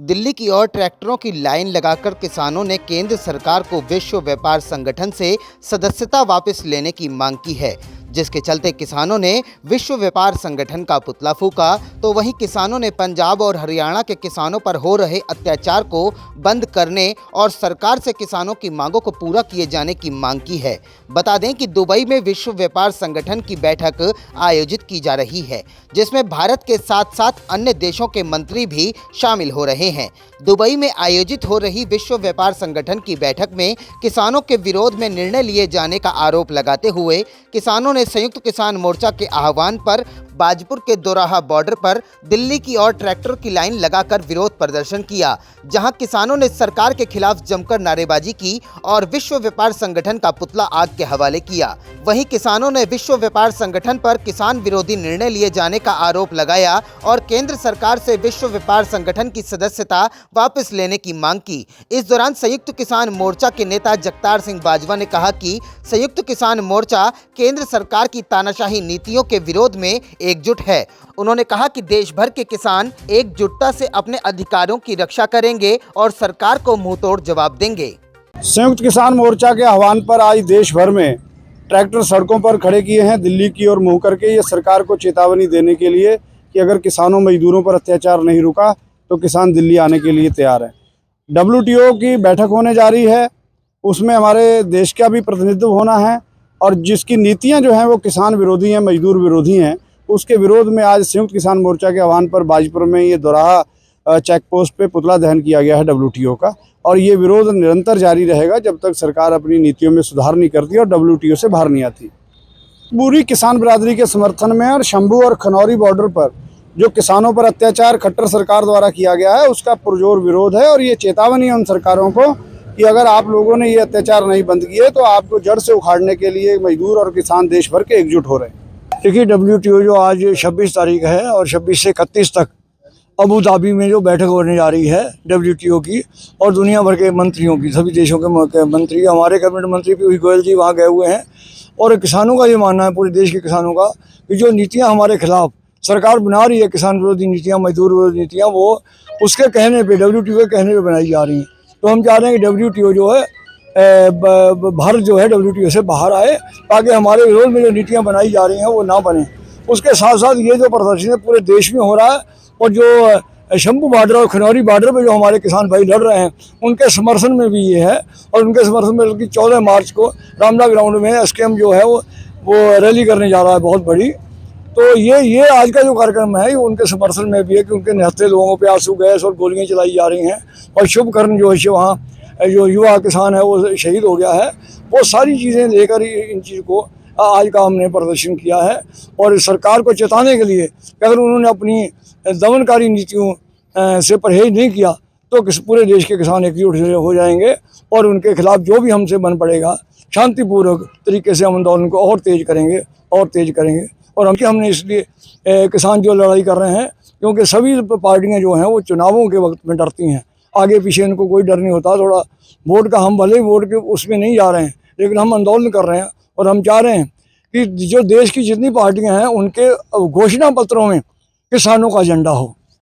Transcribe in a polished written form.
दिल्ली की ओर ट्रैक्टरों की लाइन लगाकर किसानों ने केंद्र सरकार को विश्व व्यापार संगठन से सदस्यता वापस लेने की मांग की है, जिसके चलते किसानों ने विश्व व्यापार संगठन का पुतला फूंका। तो वहीं किसानों ने पंजाब और हरियाणा के किसानों पर हो रहे अत्याचार को बंद करने और सरकार से किसानों की मांगों को पूरा किए जाने की मांग की है। बता दें कि दुबई में विश्व व्यापार संगठन की बैठक आयोजित की जा रही है, जिसमें भारत के साथ साथ अन्य देशों के मंत्री भी शामिल हो रहे हैं। दुबई में आयोजित हो रही विश्व व्यापार संगठन की बैठक में किसानों के विरोध में निर्णय लिए जाने का आरोप लगाते हुए किसानों ने संयुक्त किसान मोर्चा के आह्वान पर बाजपुर के दोराहा बॉर्डर पर दिल्ली की ओर ट्रैक्टर की लाइन लगाकर विरोध प्रदर्शन किया, जहां किसानों ने सरकार के खिलाफ जमकर नारेबाजी की और विश्व व्यापार संगठन का पुतला आग के हवाले किया। वहीं किसानों ने विश्व व्यापार संगठन पर किसान विरोधी निर्णय लिए जाने का आरोप लगाया और केंद्र सरकार से विश्व व्यापार संगठन की सदस्यता वापस लेने की मांग की। इस दौरान संयुक्त किसान मोर्चा के नेता जगतार सिंह बाजवा ने कहा कि संयुक्त किसान मोर्चा केंद्र सरकार की तानाशाही नीतियों के विरोध में एकजुट है। उन्होंने कहा कि देश भर के किसान एकजुटता से अपने अधिकारों की रक्षा करेंगे और सरकार को मुंहतोड़ जवाब देंगे। संयुक्त किसान मोर्चा के आह्वान पर आज देश भर में ट्रैक्टर सड़कों पर खड़े किए हैं, दिल्ली की ओर मुंह करके। ये सरकार को चेतावनी देने के लिए कि अगर किसानों मजदूरों पर अत्याचार नहीं रुका तो किसान दिल्ली आने के लिए तैयार है। WTO की बैठक होने जा रही है, उसमें हमारे देश का भी प्रतिनिधित्व होना है और जिसकी नीतियां जो हैं वो किसान विरोधी हैं, मजदूर विरोधी हैं, उसके विरोध में आज संयुक्त किसान मोर्चा के आह्वान पर बाजपुर में ये दोराहा चेक पोस्ट पे पुतला दहन किया गया है WTO का। और ये विरोध निरंतर जारी रहेगा जब तक सरकार अपनी नीतियों में सुधार नहीं करती और WTO से बाहर नहीं आती। पूरी किसान बिरादरी के समर्थन में और शंभू और खनौरी बॉर्डर पर जो किसानों पर अत्याचार खट्टर सरकार द्वारा किया गया है उसका पुरजोर विरोध है। और ये चेतावनी है उन सरकारों को कि अगर आप लोगों ने ये अत्याचार नहीं बंद किए तो आपको जड़ से उखाड़ने के लिए मजदूर और किसान देश भर के एकजुट हो रहे हैं। देखिए, WTO जो आज 26 तारीख है और 26 से 31 तक अबू धाबी में जो बैठक होने जा रही है WTO की और दुनिया भर के मंत्रियों की, सभी देशों के मंत्री, हमारे कैबिनेट मंत्री पीयूष गोयल जी वहाँ गए हुए हैं। और किसानों का ये मानना है, पूरे देश के किसानों का, कि जो नीतियाँ हमारे खिलाफ सरकार बना रही है, किसान विरोधी नीतियाँ, मजदूर विरोधी नीतियाँ, वो उसके कहने पे, WTO के कहने पे बनाई जा रही हैं। तो हम चाह रहे हैं कि WTO जो है भारत जो है WTO से बाहर आए ताकि हमारे विरोध में जो नीतियाँ बनाई जा रही हैं वो ना बने। उसके साथ साथ ये जो प्रदर्शन पूरे देश में हो रहा है और जो शंभू बॉर्डर और खनौरी बॉर्डर पे जो हमारे किसान भाई लड़ रहे हैं उनके समर्थन में भी ये है। और उनके समर्थन में बल्कि 14 मार्च को रामला ग्राउंड में SKM जो है वो रैली करने जा रहा है बहुत बड़ी। तो ये आज का जो कार्यक्रम है उनके समर्थन में भी है कि उनके निहत्थे लोगों पे आंसू गैस और गोलियां चलाई जा रही हैं और शुभकर्ण जो है वहाँ जो युवा किसान है वो शहीद हो गया है। वो सारी चीज़ें लेकर इन चीज़ को आज का हमने प्रदर्शन किया है और सरकार को चेताने के लिए कि अगर उन्होंने अपनी दमनकारी नीतियों से परहेज नहीं किया तो पूरे देश के किसान एकजुट हो जाएंगे और उनके खिलाफ जो भी हमसे बन पड़ेगा शांतिपूर्वक तरीके से हम आंदोलन को और तेज करेंगे। और हमने इसलिए किसान जो लड़ाई कर रहे हैं क्योंकि सभी पार्टियां जो हैं वो चुनावों के वक्त में डरती हैं, आगे पीछे इनको कोई डर नहीं होता। थोड़ा वोट का, हम भले वोट के उसमें नहीं जा रहे हैं लेकिन हम आंदोलन कर रहे हैं और हम चाह रहे हैं कि जो देश की जितनी पार्टियां हैं उनके घोषणा पत्रों में किसानों का एजेंडा हो।